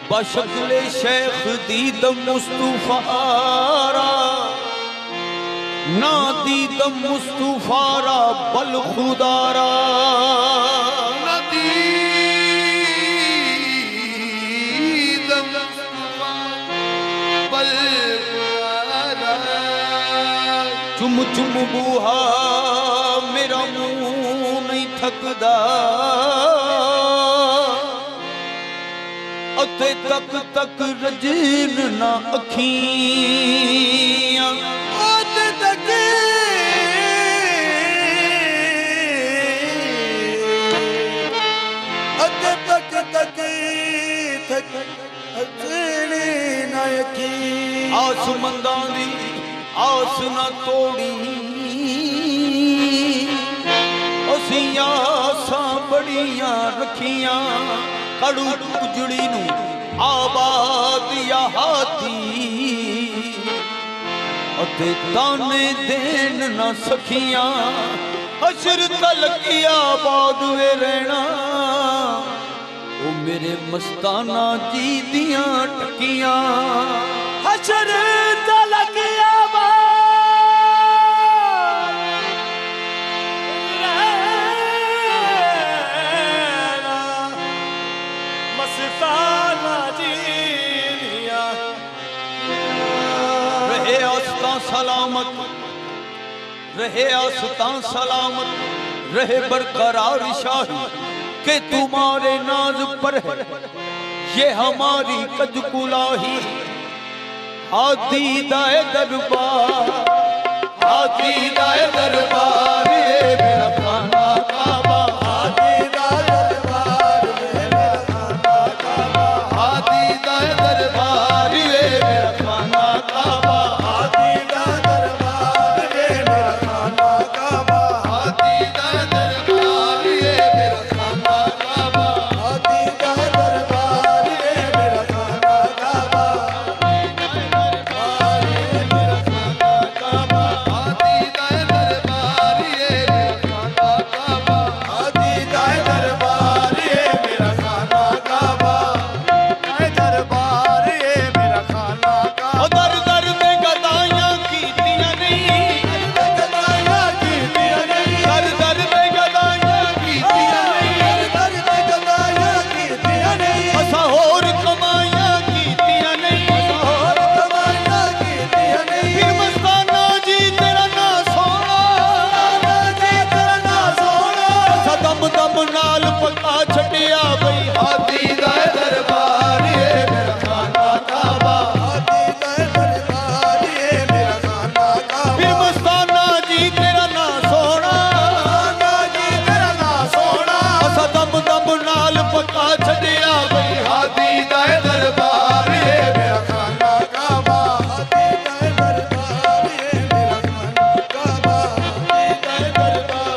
बशकले शेख दीद मुस्तफारा ना दीद मुस्तफारा बल खुदारा ना दीद बल चुम चुम बूहा मेरा मुंह नहीं थकदा अते तक तक रजीन ना अखियां अते तक ना अखियां आसमंदां दी आस ना तोड़ी असीं आसां बड़ियां रखियां कड़ू उजड़ी नू आबाद या हाथी अते ताने देन ना सखियां हशर तलक आबाद वे रहना ओ मेरे मस्ताना जी दियां टकियां हशर तलक आबाद रहे आस्ता सलामत रहे आस्ता सलामत रहे बरकरार शाही के तुम्हारे नाज पर है ये हमारी कजकुलाही हाथी दाए दरबार हाथी दाए दरबार ये मेरा खाना काबा हाथी दाए दरबार मेरा खाना काबा हाथी दाए दरबार ये मेरा खाना काबा हाथी दाए दरबार ये मेरा खाना काबा हाथी दाए दरबार ये मेरा खाना काबा हाथी दाए दरबार ये मेरा खाना काबा हाथी दाए दरबार ये मेरा खाना काबा हाथी दाए दरबार ये मेरा खाना काबा दाए दरबार ये मेरा खाना काबा ओ दर दर पे गदाइयां कीतियां नहीं गदाइयां कीतियां नहीं दर दर पे गदाइयां कीतियां नहीं दर पे गदाइयां कीतियां नहीं असा होर कमाइयां कीतियां नहीं असा होर कमाइयां कीतियां नहीं फिर मस्ताना जी तेरा ना सोना जी तेरा ना सोना असा दम दम नाल पका छड़िया बई हाथी दाए दरबार ये मेरा खाना काबा हाथी दाए दरबार ये मेरा खाना काबा फिर मस्ताना जी तेरा ना सोना जी तेरा ना सोना असा दम दम नाल पका छड़िया बई हाथी दाए दरबार ये मेरा खाना काबा हाथी दाए दरबार ये मेरा खाना काबा हाथी दाए दरबार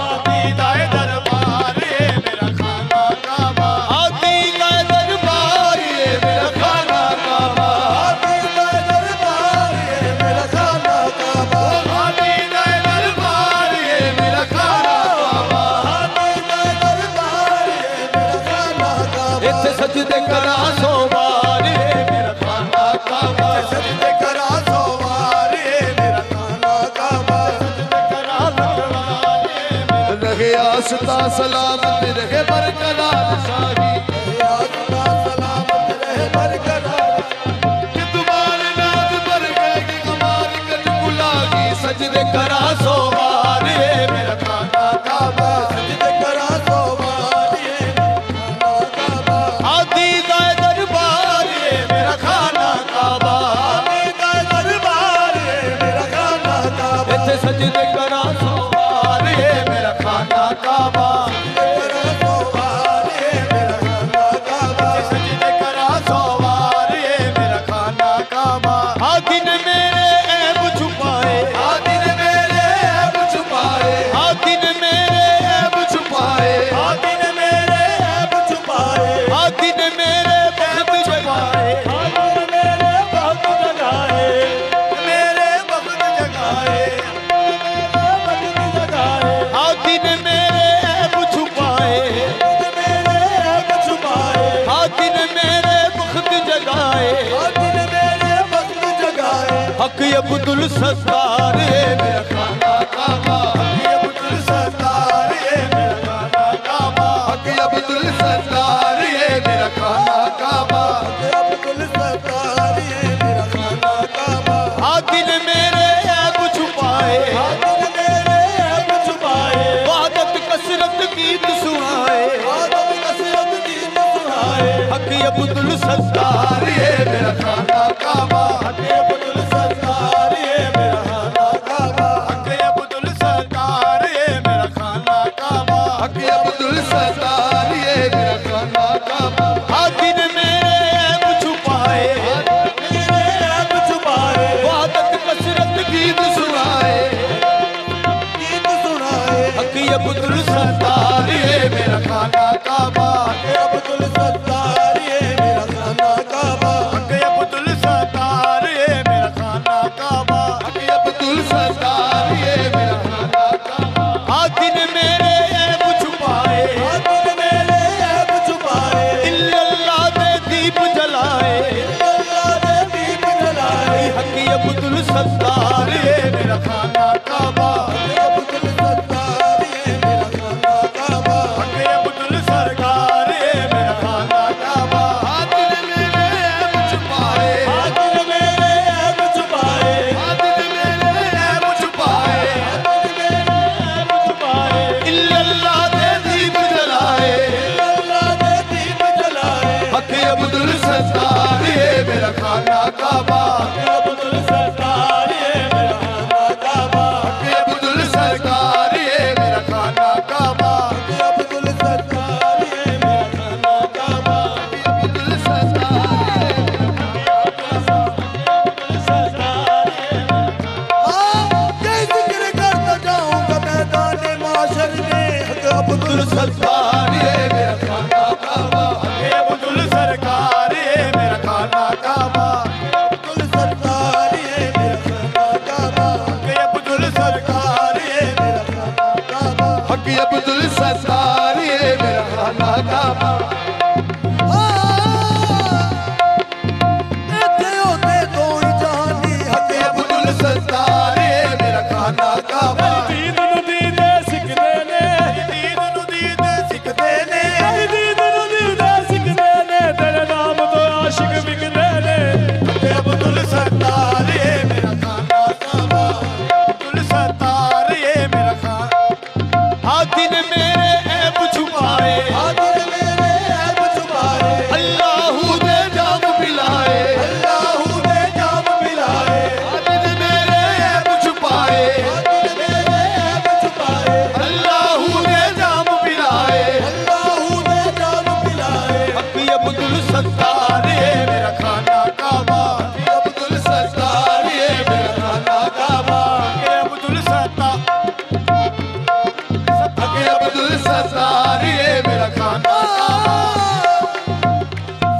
हाथी दाए दरबार ये मेरा खाना काबा हाथी दाए दरबार ये मेरा खाना काबा हाथी दाए दरबार ये मेरा खाना काबा हाथी दाए दरबार ये मेरा खाना काबा हाथी दाए दरबार ये मेरा खाना काबा इत्थे सजदे करा सोवार ये मेरा खाना काबा सजदे करा सोवार ये मेरा खाना काबा सजदे करा लखवार ये मेरा रहे आस्ता सलामत रहे बरकरार शाही रहे आस्ता सलामत रहे बरकरार कि तुम्हारे नाज पर गए कि हमारी कजकुलाही सजदे करा सोवार ये मेरा खाना काबा सजदे करा सोवार ये मेरा खाना काबा हाथी दाए दरबार ये मेरा खाना काबा हाथी दाए दरबार ये मेरा खाना काबा इत्थे सजदे करा सोवार ये मेरा खाना काबा सजदे करा सोवार ये मेरा खाना काबा सजदे करा सोवार ये मेरा खाना काबा हाथी ने मेरे ऐब छुपाए हाथी ने मेरे ऐब छुपाए हाथी ने मेरे ऐब छुपाए हाथी ने मेरे ऐब छुपाए हाथी ने मेरे बख्त जगाए हाथी ने मेरे बख्त जगाए मेरे बख्त जगाए मेरे बख्त जगाए अब्दुल सत्तार ये मेरा खाना काबा, हक अब्दुल सत्तार ये मेरा खाना काबा, हक अब्दुल सत्तार ये मेरा खाना काबा, हक अब्दुल सत्तार ये मेरा खाना काबा। हाँ दिल मेरे ऐब छुपाए, हाँ दिल मेरे ऐब छुपाए, वादत कसरत गीत सुनाए, वादत कसरत गीत सुनाए, हक अब्दुल सत्तार ये मेरा खाना काबा, हक अब्दुल सत्तार ये मेरा खाना काबा, हक अब्दुल सत्तार ये मेरा खाना काबा, हक अब्दुल सत्तार ये मेरा खाना काबा। हाँ दिन मेरे ऐब छुपाए, मेरे ऐब छुपाए, वादत कसरत गीत सुनाए, गीत सुनाए, हक अब्दुल सत्तार ये मेरा खाना काबा, हक अब्दुल सत्तार ये मेरा खाना काबा, हक अब्दुल सत्तार ये मेरा खाना काबा, हक अब्दुल सत्तार ये मेरा खाना काबा। हाँ दिन मेरे ऐब छुपाए, हाँ दिन मेरे ऐब छुपाए, इल्लल्लाह दे दीप जलाए, इल्लल्लाह दे दीप जलाए, हक अब्दुल सत्तार ये मेरा खाना काबा, हक अब्दुल सत्तार ये मेरा खाना काबा, हक अब्दुल सरकार ये मेरा खाना काबा। हाँ दिल मेरे ऐब छुपाए, हाँ दिल मेरे ऐब छुपाए, हाँ दिल मेरे ऐब छुपाए, हाँ दिल मेरे ऐब छुपाए, इल्लल्लाह दे दीप जलाए, इल्लल्लाह दे दीप जलाए, हक अब्दुल सत्तार ये मेरा खाना काबा, हक अब्दुल सत्तार ये मेरा खाना काबा, हक अब्दुल सरकार ये मेरा खाना काबा, हक अब्दुल सरकार ये मेरा खाना काबा, हक अब्दुल सरकार ये ये जिक्र करता जाऊंगा मैदान माशर में, हक अब्दुल सरकार ये मेरा खाना काबा, हक अब्दुल सरकार ये मेरा खाना काबा, अब्दुल सरकार ये मेरा खाना काबा, हक अब्दुल सरकार ये मेरा खाना काबा, हक अब्दुल सरकार ये मेरा खाना काबा। इत्थे होते कोई जानी, हक अब्दुल सत्तार ये मेरा खाना काबा। दीद ਨੂੰ ਦੀਦੇ ਸਿੱਖਦੇ ਨੇ, दीद नू दीद सिखदे ने, ਦੀਦ ਨੂੰ ਦੀਦੇ ਸਿੱਖਦੇ ਨੇ, ਤੇਰੇ ਨਾਮ ਤੋਂ ਆਸ਼ਿਕ ਵਿਕਦੇ ਨੇ। हक अब्दुल सत्तार ये मेरा खाना काबा, अब्दुल सत्तार ये मेरा खाना। हाँ दिन मेरे ऐब छुपाए, हाँ दिन मेरे ऐब छुपाए, अल्लाहू दे जाम पिलाए, अल्लाहू दे जाम पिलाए, हाँ दिन मेरे ऐब छुपाए, हाँ दिन मेरे ऐब छुपाए, अल्लाहू दे जाम पिलाए, अल्लाहू दे जाम पिलाए, हक अब्दुल सत्तार ये मेरा खाना काबा, हक अब्दुल सत्तार ये मेरा खाना काबा, हक अब्दुल सत्तार, हक अब्दुल सत्तार ये मेरा खाना काबा।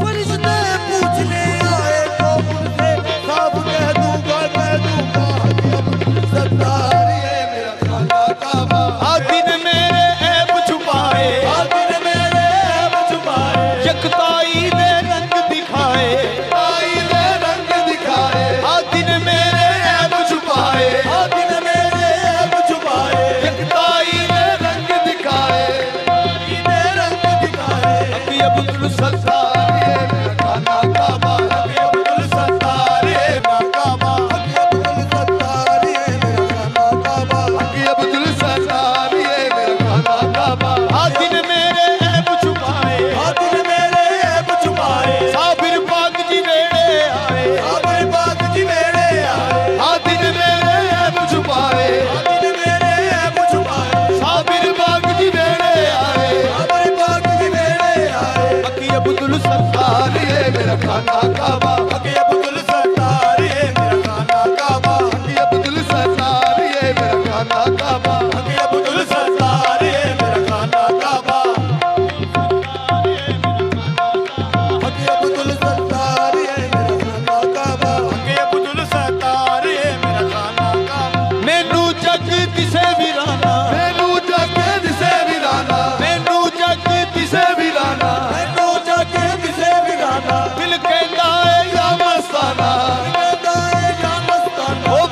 फरिश्ते पूछने आए तो उनसे साफ कह दूंगा, हक अब्दुल सत्तार ये मेरा खाना काबा। हाँ दिन मेरे ऐब छुपाए, हाँ दिन मेरे ऐब छुपाए, यकताई दे रंग दिखाए, यकताई दे रंग दिखाए, हाँ दिन मेरे ऐब छुपाए, हाँ दिन मेरे ऐब छुपाए, यकताई दे रंग दिखाए, यकताई दे रंग दिखाए, हक अब्दुल सत्तार ये मेरा खाना काबा, हक अब्दुल सत्तार ये मेरा काबा, हक अब्दुल सत्तार ये मेरा खाना काबा, हक अब्दुल सत्तार ये मेरा खाना काबा। हाँ दिन मेरे ऐब छुपाए, हाँ दिन मेरे ऐब छुपाए, साबिर पाक जी वेड़े आए, साबिर पाक जी वेड़े आए, हाँ दिन मेरे ऐब छुपाए, हाँ दिन मेरे ऐब छुपाए, साबिर पाक जी वेड़े आए, साबिर पाक जी वेड़े आए, हक अब्दुल सत्तार ये मेरा खाना काबा, हक अब्दुल सत्तार ये मेरा खाना काबा, हक अब्दुल सत्तार ये मेरा खाना काबा, हक अब्दुल सत्तार ये मेरा खाना काबा, हक अब्दुल सत्तार ये मेरा खाना काबा, हक अब्दुल सत्तार ये मेरा खाना काबा। मैनू जग दिसे वीराना, मैनू जग दिसे वीराना, मैनू जग दिसे वीराना, मैनू जग दिसे वीराना, दिल कहता है या मस्ताना, दिल कहता है या मस्ताना, ओ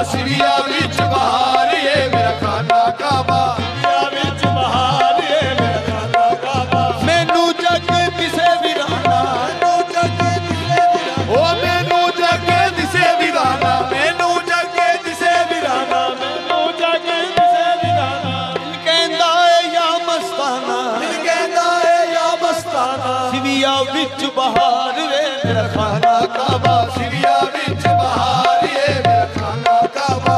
ਸਿਵਿਆਂ ਵਿੱਚ ਬਹਾਰ ਏ ਮੇਰਾ ਖਾਨਾ ਕਾਬਾ ਸਿਵਿਆਂ ਵਿੱਚ ਬਹਾਰ ਏ ਮੇਰਾ ਖਾਨਾ ਕਾਬਾ ਮੈਨੂੰ ਜੱਗ ਦਿਸੇ ਵੀਰਾਨਾ ਓ ਮੈਨੂੰ ਜੱਗ ਦਿਸੇ ਵੀਰਾਨਾ ਮੈਨੂੰ ਜੱਗ ਦਿਸੇ ਵੀਰਾਨਾ ਮੈਨੂੰ ਜੱਗ ਦਿਸੇ ਵੀਰਾਨਾ ਦਿਲ ਕਹਿੰਦਾ ਏ ਯਾ ਮਸਤਾਨਾ ਦਿਲ ਕਹਿੰਦਾ ਏ ਯਾ ਮਸਤਾਨਾ ਸਿਵਿਆਂ ਵਿੱਚ ਬਹਾਰ ਏ ਮੇਰਾ ਖਾਨਾ ਕਾਬਾ ਸਿਵਿਆਂ ਵਿੱਚ ਬਹਾਰ ਏ ਮੇਰਾ ਖਾਨਾ ਕਾਬਾ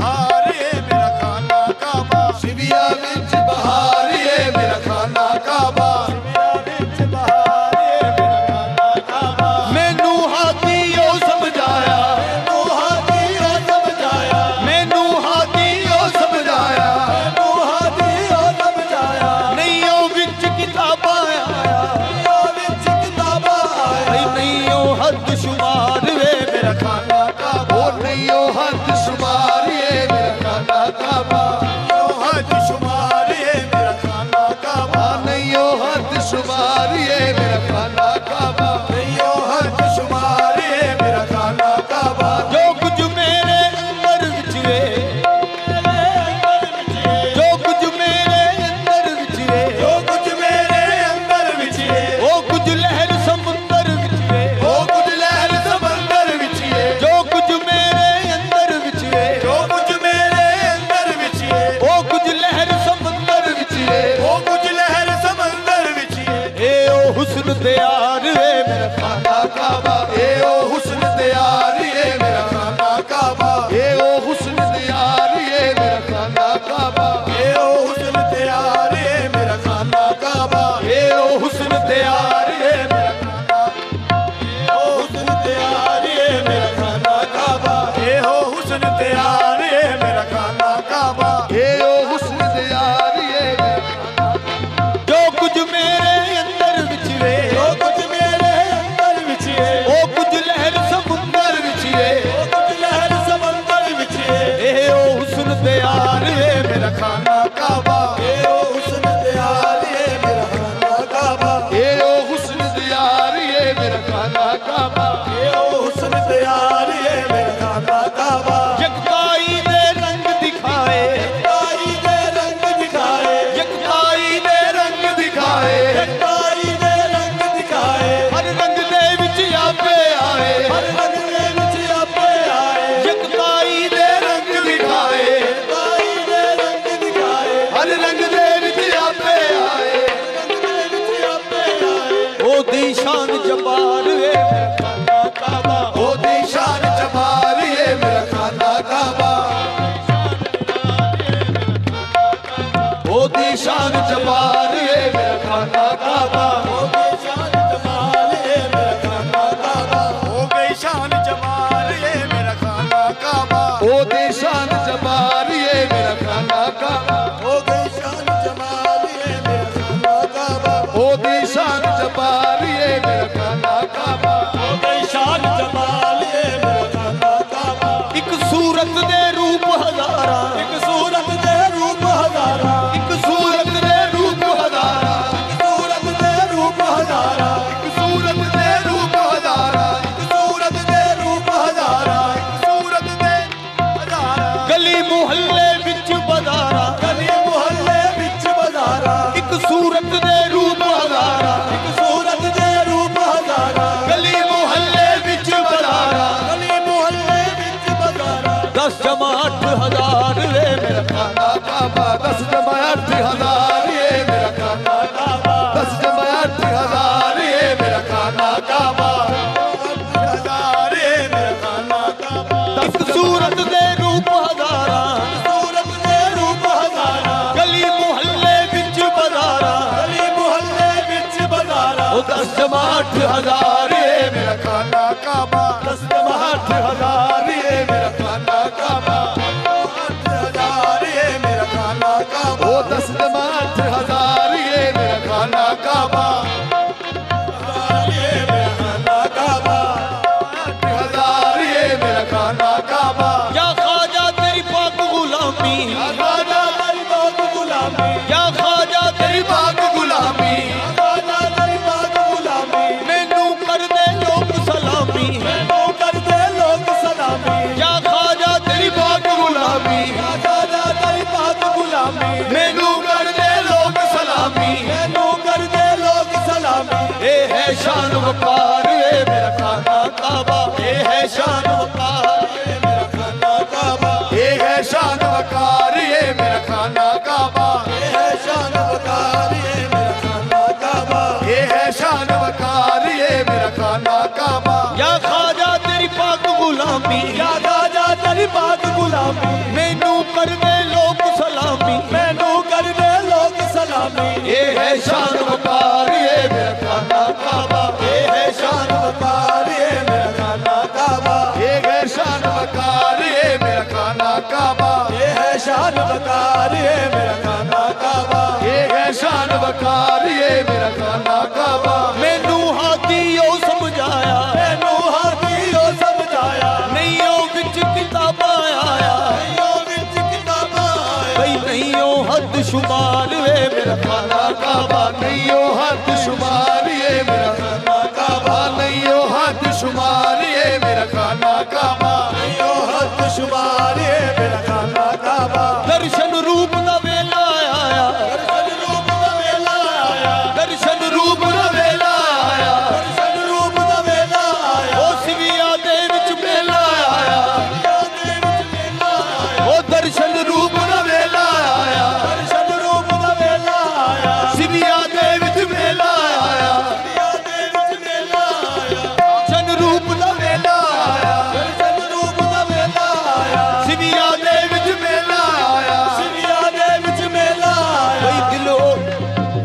ਹਾਰ ਏ ਮੇਰਾ ਖਾਨਾ ਕਾਬਾ ਸਿਵਿਆਂ ਵਿੱਚ ਬਹਾਰ ਏ ਮੇਰਾ ਖਾਨਾ ਕਾਬਾ ਸਿਵਿਆਂ ਵਿੱਚ ਬਹਾਰ ਏ ਮੇਰਾ ਖਾਨਾ ਕਾਬਾ ਮੈਨੂੰ ਹਾਦੀ ਉਹ ਸਮਝਾਇਆ ਮੈਨੂੰ ਹਾਦੀ ਉਹ ਸਮਝਾਇਆ ਮੈਨੂੰ ਹਾਦੀ ਉਹ ਸਮਝਾਇਆ ਮੈਨੂੰ ਹਾਦੀ ਉਹ ਸਮਝਾਇਆ ਨਹੀਂ ਉਹ ਵਿੱਚ ਕਿਤਾਬਾਂ ਆਇਆ ਉਹ ਵਿੱਚ ਕਿਤਾਬਾਂ ਆਇਆ ਨਹੀਂ ਉਹ ਹੱਦ ਸ਼ੁਮਾਰ ਵੇ ਮੇਰਾ ਖਾਨਾ ਕਾਬਾ ਉਹ ਨਹੀਂ ਉਹ ਹੱਦ ਸ਼ੁਮਾਰ ਏ ਮੇਰਾ ਖਾਨਾ ਕਾਬਾ ਉਹ ਹੱਦ ਸ਼ੁਮਾਰ ਏ ਮੇਰਾ ਖਾਨਾ ਕਾਬਾ ਨਹੀਂ ਉਹ ਹੱਦ ਸ਼ੁਮਾਰ ਏ ਮੇਰਾ ਖਾਨਾ ਕਾਬਾ ਨਹੀਂ ਉਹ ਹੱਦ ਸ਼ੁਮਾਰ ਏ ਮੇਰਾ ਖਾਨਾ ਕਾਬਾ ਜੋ ਕੁਝ ਮੇਰੇ ਅੰਦਰ ਵਿੱਚ ਏ ਜੋ ਕੁਝ ਮੇਰੇ ਅੰਦਰ ਵਿੱਚ ਏ ਜੋ ਕੁਝ ਮੇਰੇ ਅੰਦਰ ਵਿੱਚ ਏ ਉਹ ਕੁਝ ਲਹਿਰ ਸਮੁੰਦਰ ਵਿੱਚ ਏ ਉਹ ਕੁਝ ਲਹਿਰ ਸਮੁੰਦਰ ਵਿੱਚ ਏ ਜੋ ਕੁਝ ਮੇਰੇ ਅੰਦਰ ਵਿੱਚ ਏ ਜੋ ਕੁਝ ਮੇਰੇ ਅੰਦਰ ਵਿੱਚ ਏ ਉਹ ਕੁਝ ਲਹਿਰ ਸਮੁੰਦਰ ਵਿੱਚ ਏ ਉਹ ਕੁਝ ਲਹਿਰ ਸਮੁੰਦਰ ਵਿੱਚ ਏ ਇਹ ਉਹ ਹੁਸਨ ਤਿਆਰ ਏ ਮੇਰਾ ਖਾਨਾ ਕਾਬਾ ਇਹ ਉਹ ਹੁਸਨ ਤਿਆਰ ਏ ਮੇਰਾ ਖਾਨਾ ਕਾਬਾ ਇਹ ਉਹ ਹੁਸਨ ਤਿਆਰ ਏ ਮੇਰਾ ਖਾਨਾ ਕਾਬਾ ਇਹ ਉਹ ਹੁਸਨ ਤਿਆਰ ਏ ਮੇਰਾ ਖਾਨਾ ਕਾਬਾ ਇਹ ਉਹ ਹੁਸਨ ਤਿਆਰ ਏ ਮੇਰਾ ਉਹ ਹੁਸਨ ਤਿਆਰ ਏ ਮੇਰਾ ਖਾਨਾ ਕਾਬਾ ਇਹ ਉਹ ਹੁਸਨ ਤਿਆਰ ਏ ਮੇਰਾ ਖਾਨਾ ਕਾਬਾ ਇਹ ਉਹ ਹੁਸਨ ਤਿਆਰ ਏ ਮੇਰਾ ਜੋ ਕੁਝ ਮੇਰੇ ਅੰਦਰ ਵਿੱਚ ਵੇ ਜੋ ਕੁਝ ਮੇਰੇ ਅੰਦਰ ਵਿੱਚ ਏ ਉਹ ਕੁਝ ਲਹਿਰ ਸਮੁੰਦਰ ਵਿੱਚ ਏ ਉਹ ਕੁਝ ਲਹਿਰ ਸਮੁੰਦਰ ਵਿੱਚ ਏ ਇਹ ਉਹ ਹੁਸਨ ਤਿਆਰ ਏ ਮੇਰਾ ਖਾਨਾ ਕਾਬਾ ਇਹ ਉਹ ਹੁਸਨ ਤਿਆਰ ਏ ਮੇਰਾ ਖਾਨਾ ਕਾਬਾ ਇਹ ਉਹ ਹੁਸਨ ਤਿਆਰ ਏ ਮੇਰਾ ਖਾਨਾ ਕਾਬਾ ਇਹ ਉਹ ਹੁਸਨ ਤਿਆਰ ਏ ਮੇਰਾ ਖਾਨਾ ਕਾਬਾ ਯਕਤਾਈ ਦੇ ਰੰਗ ਦਿਖਾਏ ਤਾਈ ਦੇ ਰੰਗ ਦਿਖਾਏ ਯਕਤਾਈ ਦੇ ਰੰਗ ਦਿਖਾਏ ਤਾਈ ਦੇ ਰੰਗ ਦਿਖਾਏ ਹਰ ਰੰਗ ਦੇ ਵਿੱਚ ਆਪੇ ਆਏ ਹਰ ਰੰਗ ਦੇ ਵਿੱਚ ਆਪੇ ਆਏ ਯਕਤਾਈ ਦੇ ਰੰਗ ਦਿਖਾਏ ਤਾਈ ਦੇ ਰੰਗ ਦਿਖਾਏ ਹਰ ਰੰਗ ਦੇ ਵਿੱਚ ਆਪੇ ਆਏ ਰੰਗ ਦੇ ਵਿੱਚ ਆਪੇ ਆਏ ਉਹਦੀ ਸ਼ਾਨ ਜਬਾਰ ਏ ਮੇਰਾ ਖਾਨਾ ਕਾਬਾ ਉਹਦੀ ਸ਼ਾਨ ਜਬਾਰ ਏ ਮੇਰਾ ਖਾਨਾ ਕਾਬਾ ਉਹਦੀ ਸ਼ਾਨ ਜਬਾਰ ਏ ਮੇਰਾ ਖਾਨਾ ਕਾਬਾ ਉਹਦੀ ਸ਼ਾਨ ਜਮਾਲ ਏ ਮੇਰਾ ਖਾਨਾ ਕਾਬਾ ਹੋ ਗਈ ਸ਼ਾਨ ਜਬਾਰ ਏ ਮੇਰਾ ਖਾਨਾ ਕਾਬਾ ਉਹਦੀ ਸ਼ਾਨ ਜਬਾਰ ਏ ਮੇਰਾ ਖਾਨਾ ਕਾਬਾ ਹੋ ਗਈ ਸ਼ਾਨ ਜਮਾਲ ਏ ਮੇਰਾ ਖਾਨਾ ਕਾਬਾ ਉਹਦੀ ਸ਼ਾਨ ਜਬਾਰ ਏ ਮੇਰਾ ਖਾਨਾ ਕਾਬਾ ਹੋ ਗਈ ਸ਼ਾਨ ਜਮਾਲ ਏ ਮੇਰਾ ਖਾਨਾ ਕਾਬਾ ਇੱਕ ਸੂਰਤ ਦੇ ਰੂਪ ਹਜ਼ਾਰਾਂ ਇੱਕ ਸੂਰਤ ਦੇ ਰੂਪ ਹਜ਼ਾਰਾਂ ਇੱਕ ਸੂਰਤ ਦੇ ਰੂਪ ਹਜ਼ਾਰਾਂ ਸੂਰਤ ਦੇ ਰੂਪ ਹਜ਼ਾਰਾਂ ਇੱਕ ਸੂਰਤ ਦੇ ਰੂਪ ਹਜ਼ਾਰਾਂ ਸੂਰਤ ਦੇ ਰੂਪ ਹਜ਼ਾਰਾਂ ਸੂਰਤ ਦੇ ਹਜ਼ਾਰਾਂ ਗਲੀ ਮੁਹੱਲੇ ਵਿੱਚ ਬਾਜ਼ਾਰਾਂ ਗਲੀ ਮੁਹੱਲੇ ਵਿੱਚ ਬਾਜ਼ਾਰਾਂ ਇੱਕ ਸੂਰਤ ਦੇ ਰੂਪ ਹਜ਼ਾਰਾਂ ਇੱਕ ਸੂਰਤ ਦੇ ਰੂਪ ਹਜ਼ਾਰਾਂ ਗਲੀ ਮੁਹੱਲੇ ਵਿੱਚ ਬਾਜ਼ਾਰਾਂ ਗਲੀ ਮੁਹੱਲੇ ਵਿੱਚ ਬਾਜ਼ਾਰਾਂ 10 ਜਮਾ 8000 ਵੇ ਮੇਰਾ ਖਾਨਾ ਕਾਬਾ 10 ਜਮਾ 8000 ਏ ਮੇਰਾ ਖਾਨਾ ਕਾਬਾ 10 ਜਮਾ 8000 ਏ ਮੇਰਾ ਖਾਨਾ ਕਾਬਾ 1000 ਏ ਮੇਰਾ ਖਾਨਾ ਕਾਬਾ ਇੱਕ ਸੂਰਤ ਦੇ ਰੂਪ ਹਜ਼ਾਰਾਂ ਸੂਰਤ ਦੇ ਰੂਪ ਹਜ਼ਾਰਾਂ ਗਲੀ ਮੁਹੱਲੇ ਵਿੱਚ ਬਾਜ਼ਾਰਾਂ ਗਲੀ ਮੁਹੱਲੇ ਵਿੱਚ ਬਾਜ਼ਾਰਾਂ ਉਹ 10 ਜਮਾ 8000 ਏ ਮੇਰਾ ਖਾਨਾ ਕਾਬਾ 10 ਜਮਾ 8000 ਏ ਮੇਰਾ ਖਾਨਾ ਕਾਬਾ 8000 ਏ ਮੇਰਾ ਖਾਨਾ ਕਾਬਾ ਉਹ 10 ਜਮਾ 8000 ਏ ਮੇਰਾ ਖਾਨਾ ਕਾਬਾ ਏ ਮੇਰਾ ਖਾਨਾ ਕਾਬਾ 8000 ਏ ਮੇਰਾ ਖਾਨਾ ਕਾਬਾ या ख्वाजा तेरी पाक गुलामी ਖਾਨਾ ਤੇਰੀ ਬਾਤ ਗੁਲਾਮੀ या ख्वाजा तेरी पाक गुलामी ਖਾਨਾ ਤੇਰੀ ਬਾਤ ਗੁਲਾਮੀ मैनू कर दे लोग सलामी ਮੈਨੂੰ ਕਰਦੇ ਲੋਕ ਸਲਾਮੀ या मैनू करदे लोग सलामी, मैनू करदे लोग सलामी। ये है शान वकार ये मेरा खाना काबा, ये है शान वकार ये मेरा खाना काबा, ये है शान वकार ये मेरा खाना काबा, ये है शान वकार ये मेरा खाना काबा, ये है शान वकार ये मेरा खाना काबा। या ख्वाजा तेरी पाक गुलामी, या खाजा तेरी पाक गुलामी। मैनू करदे लोग सलामी, मैनू करदे लोग सलामी। ये है शान वकार ये मेरा खाना काबा, ये है शान वकार ये मेरा खाना काबा, ये है शान वकार ये मेरा खाना काबा, ये है शान वकार ये मेरा खाना काबा, ये है शान वकार ये मेरा खाना काबा। मैनू हाथीओ समझाया, मैनू हाथीओ समझाया, नैयो विच किताबां आया, नैयो विच किताबां आया। बई नैयो हद शुमार वे मेरा खाना काबा, नैयो हद शुमार ये मेरा खाना काबा, नैयो हद शुमार ये मेरा खाना काबा, नैयो हद शुमार ये मेरा खाना काबा। दर्शन रूप दा वेला आया, दर्शन रूप दा वेला आया, दर्शन रूप दा वेला आया, दर्शन रूप दा वेला आया। ओ सिविया दे विच मेला आया, या दे विच मेला आया, ओ दर्शन रूप दा वेला आया, दर्शन रूप दा वेला आया। सिविया दे विच मेला आया, या दे विच मेला आया, दर्शन रूप दा वेला आया, दर्शन रूप दा वेला आया। सिविया दे विच मेला आया। सिविया दे विच मेला आया। बई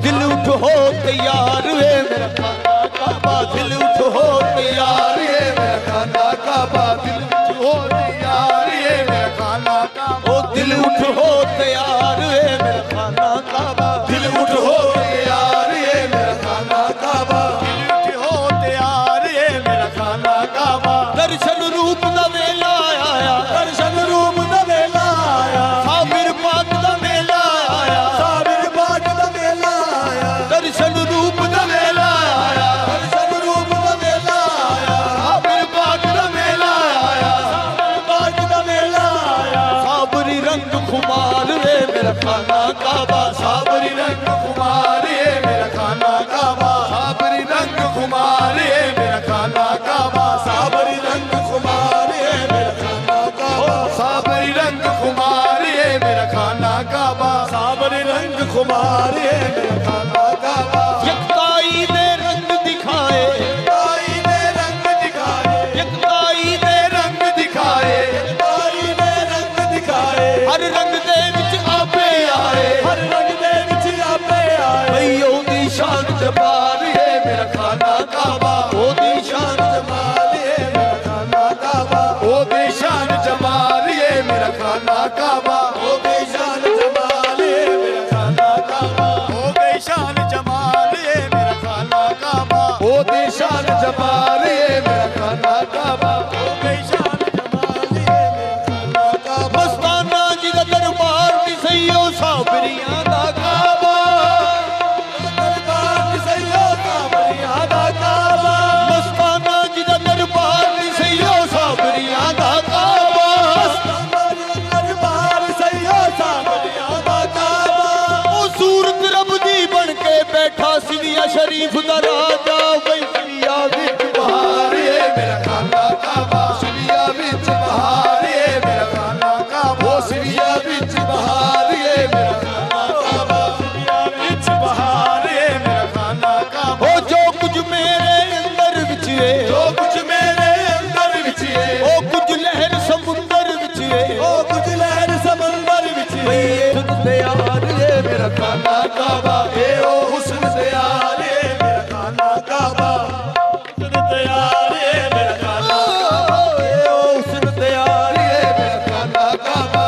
दिल उठ हो तैयार वे मेरा खाना काबा, दिल उठ हो तैयार ये मेरा खाना काबा, दिल उठ हो तैयार ये मेरा खाना काबा, ओ दिल उठ हो तैयार ये मेरा खाना काबा, दिल उठ हो तैयार ये मेरा खाना काबा, दिल उठ हो तैयार ये मेरा खाना काबा। दर्शन रूप दा वेला आया, दर्शन रूप दा वेला आया, साबिर पाक दा मेला आया, साबिर पाक दा वेला आया, दर्शन रूप दा वेला आया, दर्शन रूप दा वेला आया, साबिर पाक दा मेला आया, साबिर पाक दा वेला आया। साबरी रंग खुमार रे मेरा खाना काबा, साबरी रंग खुमार ये मेरा खाना काबा, साबरी रंग खुमार ये मेरा खाना काबा, साबरी रंग खुमार ये मेरा खाना काबा, साबरी रंग खुमार ये मेरा खाना काबा, साबरी रंग खुमार ये मेरा खाना काबा। यकताई दे रंग दिखाए, ताई ने रंग दिखाए, यकताई दे रंग दिखाए, ताई ने रंग दिखाए, हर रंग दे विच आपे आए, हर रंग दे विच आपे आए। भईओ दी शान जबार ये मेरा खाना काबा, ओ दी शान जमाल ये मेरा खाना काबा, ओ दी शान जमाल ये मेरा खाना काबा, ओ बेशान जमाल ये मेरा खाना काबा, ओ बेशान जमाल ये मेरा खाना काबा, ओ दी शान जमाल ये मेरा खाना काबा, ओ बेशान जमाल ये मेरा खाना काबा। मस्ताना जी दा दरबार नी सईओ साबरियां दा काबा, दरबार सैयो साबरियां दा काबा, मस्ताना जी दा दरबार नी सईओ साबरियां दा काबा, दरबार सैयो साबरियां दा काबा। ओ सूरत रब दी बन के बैठा सिविया शरीफ दा राजा, वही सिविया विच बहार ये मेरा खाना काबा, सिविया विच बहार ये मेरा खाना काबा, ओ सिविया विच बहार ये मेरा खाना काबा, सिविया विच बहार ये मेरा खाना काबा। ओ जो कुछ मेरे अंदर विच है, जो कुछ मेरे अंदर विच है, ओ कुछ लहर समुंदर विच है, ओ कुछ लहर समंदर विच है। भई हुस्न दयार ये मेरा खाना काबा, ए ओ हुस्न दयाल ये मेरा खाना काबा, हुस्न दयाल ये मेरा खाना काबा, ए ओ हुस्न दयार ये मेरा खाना काबा,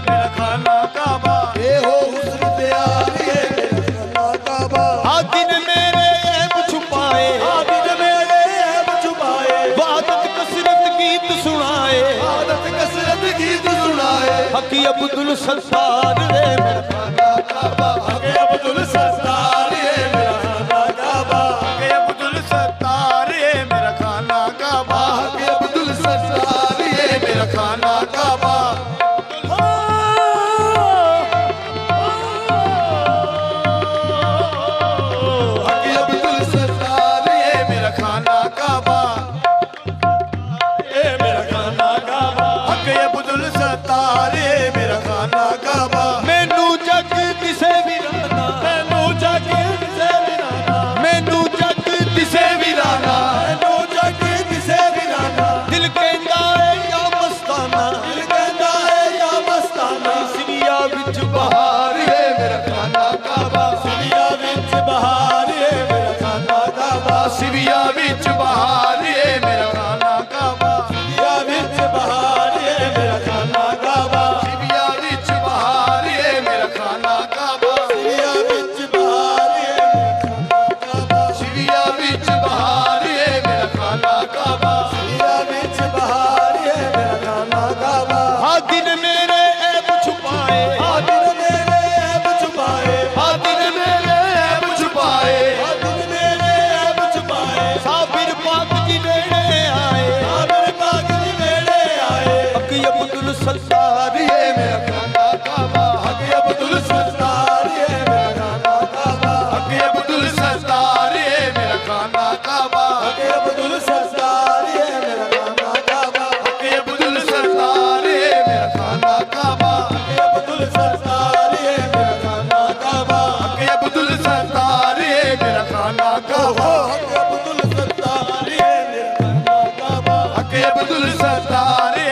मेरा खाना काबा। ए हो हुस्न दयार ये मेरा खाना काबा। आ दिन मेरे ऐब छुपाए, आदित मेरे ऐब छुपाए, वादत कसरत गीत सुनाए, आदत कसरत गीत सुनाए। हकी अब्दुल सत्तार रे मेरा खाना काबा, आगे अब्दुल सत्तार ये मेरा खाना काबा, आगे अब्दुल सत्तार ये मेरा खाना काबा, आगे अब्दुल सत्तार ये मेरा खाना काबा, ओ अब्दुल सत्तार